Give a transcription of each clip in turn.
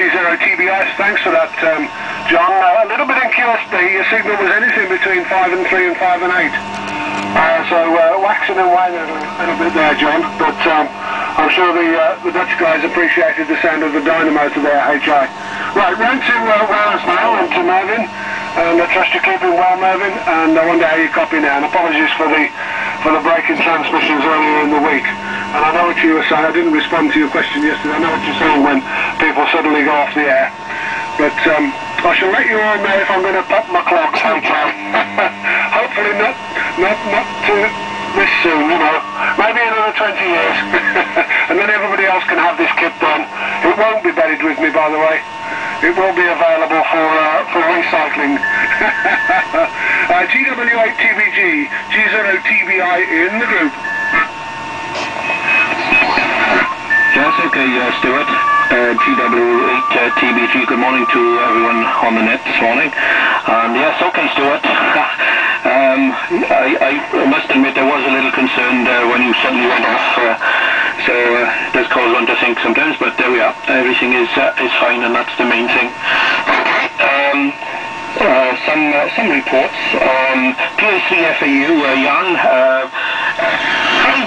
G0TBS, thanks for that, John. A little bit in QSB, your signal was anything between 5 and 3 and 5 and 8. So waxing and waning a little bit there, John, but I'm sure the Dutch guys appreciated the sound of the dynamo to their HI. Right, round to Wales now, and to Mervyn, and I trust you're keeping well, Mervyn, and I wonder how you copy now, and apologies for the break in transmissions earlier in the week. And I know what you were saying, I didn't respond to your question yesterday, I know what you're saying when people suddenly go off the air, but I shall let you all know if I'm going to pop my clocks, okay? Hopefully not this soon, you know, maybe another 20 years, and then everybody else can have this kit done. It won't be buried with me, by the way. It will be available for recycling. GW8TBG, G0TBI in the group. Yes, okay, Stuart. GW8TBG, good morning to everyone on the net this morning. And yes, okay, Stuart. I must admit I was a little concerned when you suddenly went off. So it does cause one to think sometimes, but there we are. Everything is fine, and that's the main thing. Some reports. PA3 FAU, Jan,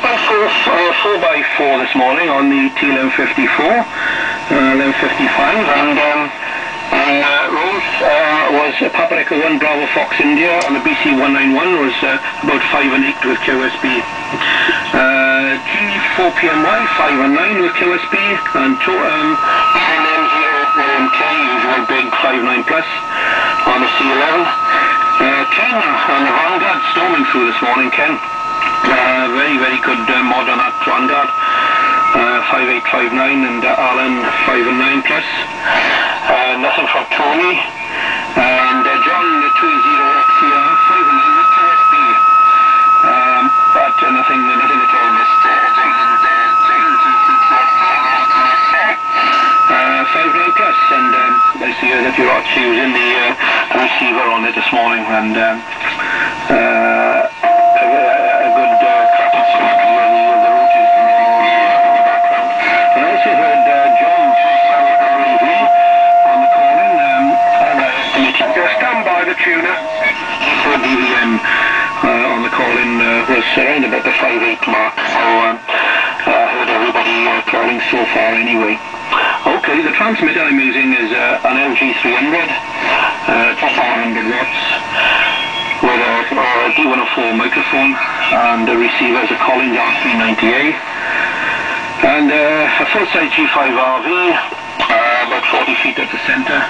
4x4 this morning on the TL-M54, LM55, and Rose was Papa Echo 1 Bravo Fox India, and the BC191 was about 5 and 8 with QSB. G4PMY 5 and 9 with QSB, and M0MK, usual big 5.9 plus on the C11. Ken on the Vanguard storming through this morning, Ken. Very good mod on that Vanguard. 5859 and Alan 5 and 9 plus. Nothing from Tony. And John 20XCR 5 and 9 with QSB. But nothing at all missed. 5.9 plus, and I see that you're actually using the receiver on it this morning, and a good crackle sound where the routers can be in the background. And I also heard John on the call-in, stand by the tuner. For BVM on the call-in was around about the 5.8 mark, so I heard everybody calling so far anyway. Okay, the transmitter I'm using is an LG300, just 400 watts, with a D104 microphone, and the receiver is a Collins R390A, and a full-size G5RV, about 40 feet at the centre,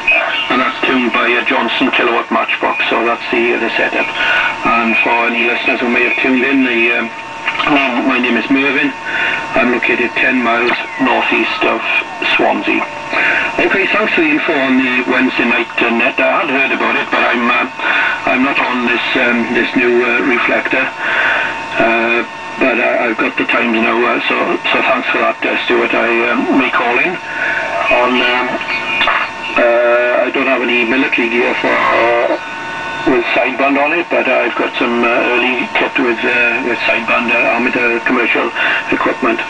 and that's tuned by a Johnson kilowatt matchbox, so that's the setup. And for any listeners who may have tuned in, my name is Mervyn. I'm located 10 miles northeast of Swansea. Okay, thanks for the info on the Wednesday night net. I had heard about it, but I'm not on this new reflector. But I've got the times now, so thanks for that, Stuart. I may call in on. I don't have any military gear with sideband on it, but I've got some early kit with sideband armature commercial equipment.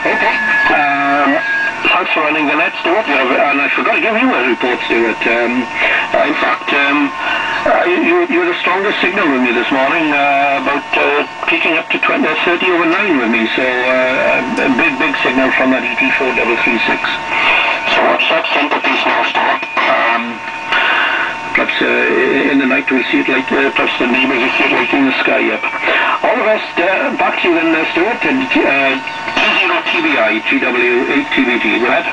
Okay. Thanks for running the net, Stuart. And I forgot to give you a report, Stuart. In fact, you had the strongest signal with me this morning, about peaking up to 30 over 9 with me, so a big signal from that ET4336. So what's that centerpiece now, Stuart? Perhaps in the night we'll see it like, perhaps the neighbours will see it lighting the sky up. All the rest, back to you then, Stuart. G0TBI, GW8TBG, go ahead.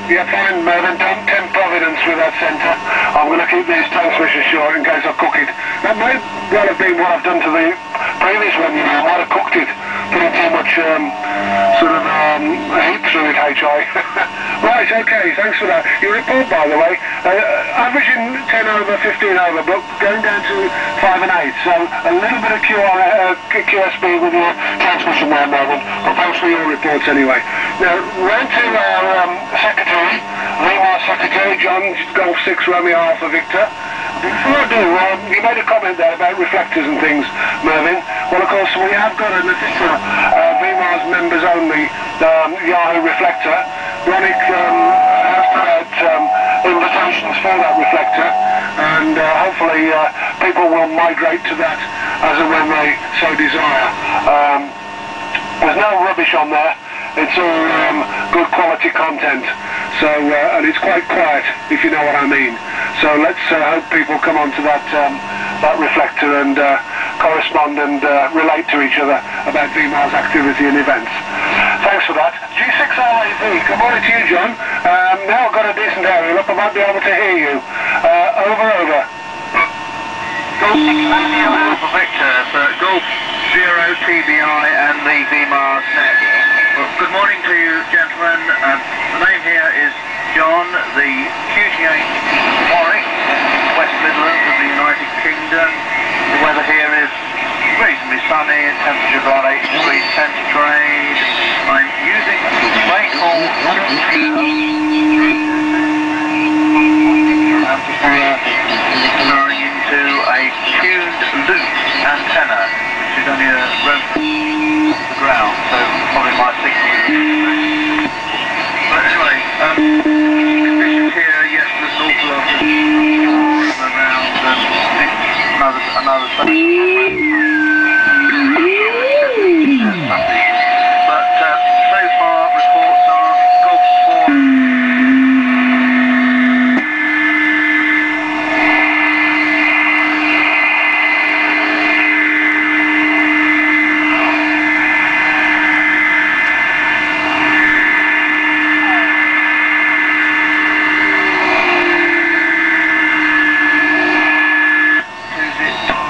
Yeah, fine, Mervyn, don't tempt Providence with that centre. I'm going to keep these transmissions short in case I cook it. That might well have been what I've done to the previous one, you know, I might have cooked it. Putting too much heat through it, HI. Right, okay, thanks for that. Your report, by the way, averaging 10 over, 15 over, but going down to 5 and 8. So a little bit of QSB with your transmission there, Mervyn. But thanks for your reports anyway. Now, round to our secretary, VMARS secretary, John, Golf 6 Romeo Alpha Victor. Before I do, you made a comment there about reflectors and things, Mervyn. Well, of course, we have got an official VMARS members only Yahoo reflector. Ronick has put out invitations for that reflector, and hopefully people will migrate to that as and when they so desire. There's no rubbish on there. It's all good quality content, so and it's quite quiet, if you know what I mean. So let's hope people come onto that reflector and correspond and relate to each other about VMARS activity and events. Thanks for that. G6LAV, good morning to you, John. Now I've got a decent aerial up, I might be able to hear you. Over. Golf Alpha Victor for Golf 0 TBI and the VMARS net. Well, good morning to you, gentlemen. The name here is John, the QT8 Warwick, West Midlands of the United Kingdom. The weather here is reasonably sunny, temperature about 8 degrees centigrade. I'm using Bakehall amplifier going into a tuned loop antenna, which is only a rope off the ground, so probably my signal. But anyway, conditions here, yes, there's an awful lot of around another but so far reports are Golf 4.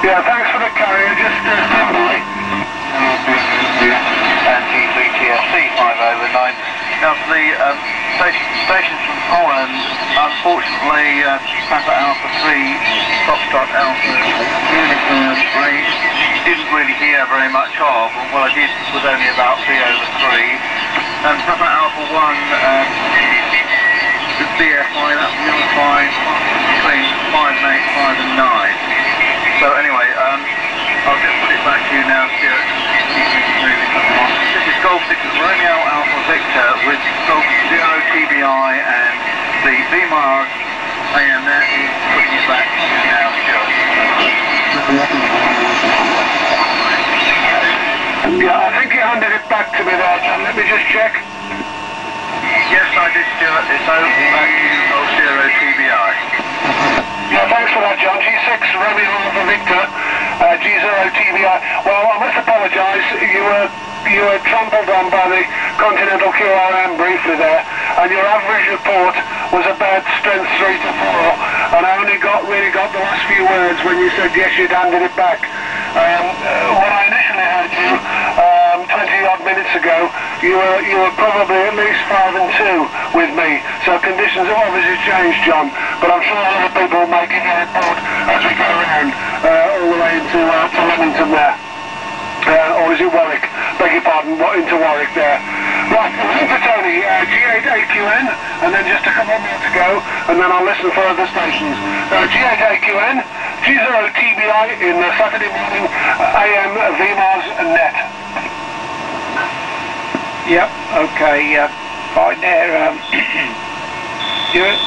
Yeah, thanks for the carrier, just stand by. And G3TSC 5/9. Now for the stations from Holland, unfortunately Papa Alpha 3, Foxtrot Alpha Unicorn I didn't really hear very much of. Well, I did with only about 3/3. And Papa Alpha 1, the BFI, that's unified between 5 and 8, 5 and 9. So anyway, I'll just put it back to you now, Stuart. This is Golf 6 Romeo Alpha Victor with Golf 0 TBI and the VMARS AM net. Putting it back to you now, Stuart. Yeah, I think you handed it back to me there, John. Let me just check. Yes, I did, Stuart. It's over back to you, Golf 0 TBI. Yeah, thanks for that, John. G6 Romeo Alpha Victor, G0 TBI. Well, I must apologise. You were trampled on by the Continental QRM briefly there, and your average report was about strength 3 to 4, and I only really got the last few words when you said yes, you'd handed it back. When I initially heard you 20 odd minutes ago, you were probably at least 5 and 2 with me. So conditions have obviously changed, John. But I'm sure other people will make it a report as we go around all the way into Leamington there. Or is it Warwick? Beg your pardon, into Warwick there. Right, into Tony, G8AQN, and then just a couple more to go, and then I'll listen for other stations. G8AQN, G0 TBI in the Saturday morning AM VMARS net. Yep, okay, fine there, Stuart.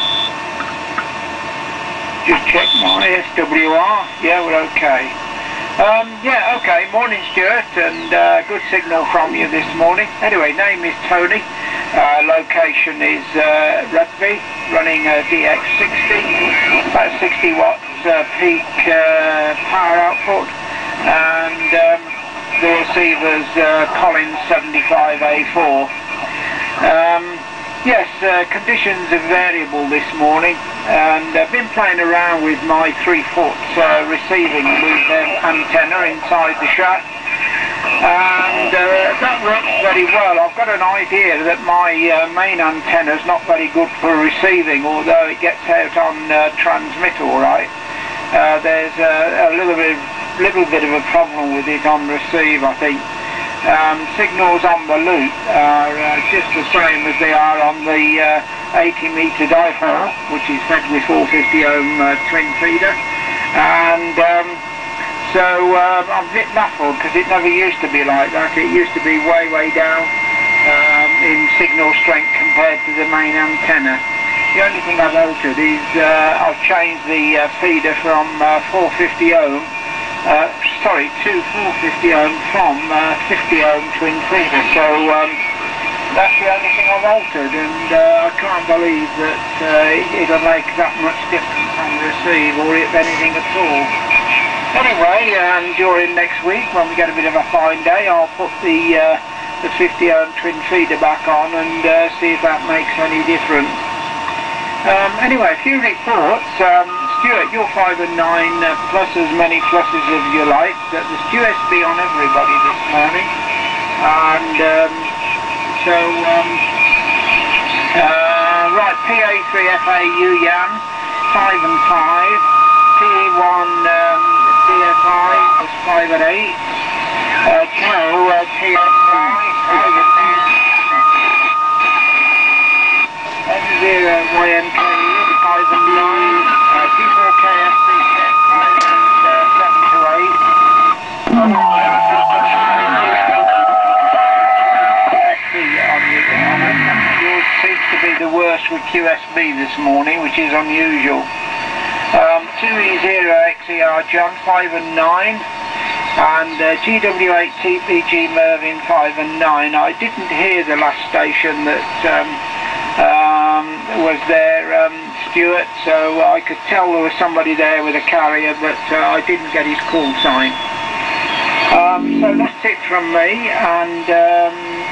Just check my SWR, yeah, we're okay. Yeah, okay, morning Stuart, and good signal from you this morning. Anyway, name is Tony, location is Rugby, running a DX60, about 60 watts peak power output, and the receiver's Collins 75A4. Yes, conditions are variable this morning, and I've been playing around with my 3-foot receiving loop antenna inside the shack, and that works very well. I've got an idea that my main antenna is not very good for receiving, although it gets out on transmit all right. There's a little bit of a problem with it on receive, I think. Signals on the loop are just the same as they are on the 80 metre dipole, which is fed with 450 ohm twin feeder, and So I'm a bit baffled because it never used to be like that. It used to be way, way down in signal strength compared to the main antenna. The only thing I've altered is I've changed the feeder from 450 ohm, to 450 ohm from 50 ohm twin feeder. So that's the only thing I've altered, and I can't believe that it'll make that much difference on receive, or if anything at all. Anyway, during next week, when we get a bit of a fine day, I'll put the 50 ohm twin feeder back on and see if that makes any difference. Anyway, a few reports. Stuart, you're 5 and 9, plus as many pluses as you like. There's USB on everybody this morning, and right, PA3FAU YAM, 5 and 5, P1 DFI was 5 and 8, Joe TSI, 5 and 9. M0 YMK 5 and 9, P4KFC 5 and 7 to 8. Yours seems to be the worst with QSB this morning, which is unusual. 2E0XER John 5 and 9, and GW8TPG Mervyn 5 and 9. I didn't hear the last station that was there, Stuart, so I could tell there was somebody there with a carrier, but I didn't get his call sign. So that's it from me, and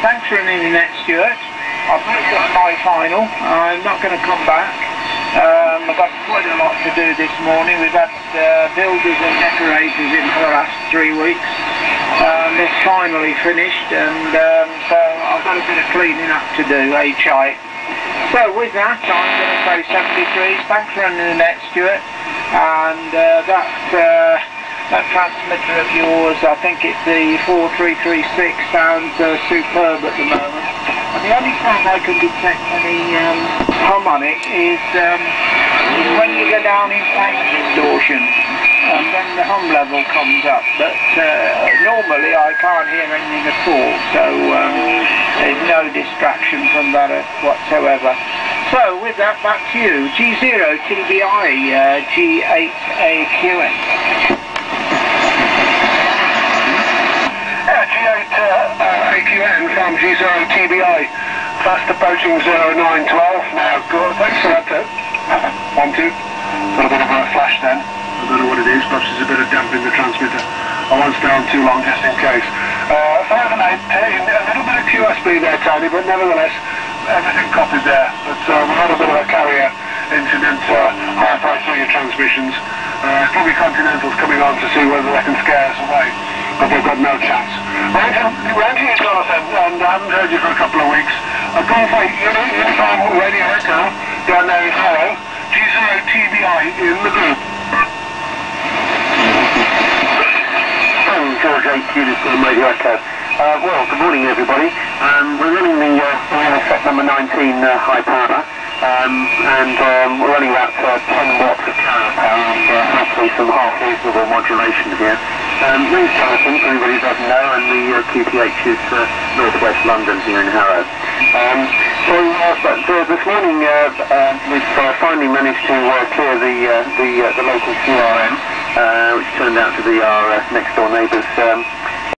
thanks for an internet, Stuart. I've moved up my final. I'm not going to come back. I've got quite a lot to do this morning. We've had builders and decorators in for the last 3 weeks. It's finally finished, and so I've got a bit of cleaning up to do, HI. So with that, I'm going to say 73. Thanks for an internet, Stuart. And that transmitter of yours, I think it's the 4336, sounds superb at the moment. And the only time I can detect any hum on it is when you go down in phase distortion, and then the hum level comes up. But normally I can't hear anything at all, so there's no distraction from that whatsoever. So with that, back to you. G0TBI, G8AQN. AQN from G0TBI, fast approaching 0912 now. Good, thanks for that, Ted. 1, 2. Got a bit of a flash then. I don't know what it is, perhaps there's a bit of damp in the transmitter. I won't stay on too long just in case. 5 and 8, a little bit of QSB there, Tony, but nevertheless, everything copied there. But we've had a bit of a carrier incident halfway through your transmissions. Probably Continentals coming on to see whether they can scare us away, but they've got no chance. Round to you, Jonathan, and I haven't heard you for a couple of weeks. I've gone for uniform radio echo down there in Harrow, G0TBI in the group. George 8 Uniform Radio Echo. Well, good morning everybody. We're running the set number 19 high power, and we're running about 10 watts of carrier power and hopefully some half reasonable modulation here. Name's Jonathan, for anybody who doesn't know, and the QTH is northwest London here in Harrow. But this morning we've finally managed to clear the local CRM, which turned out to be our next door neighbour's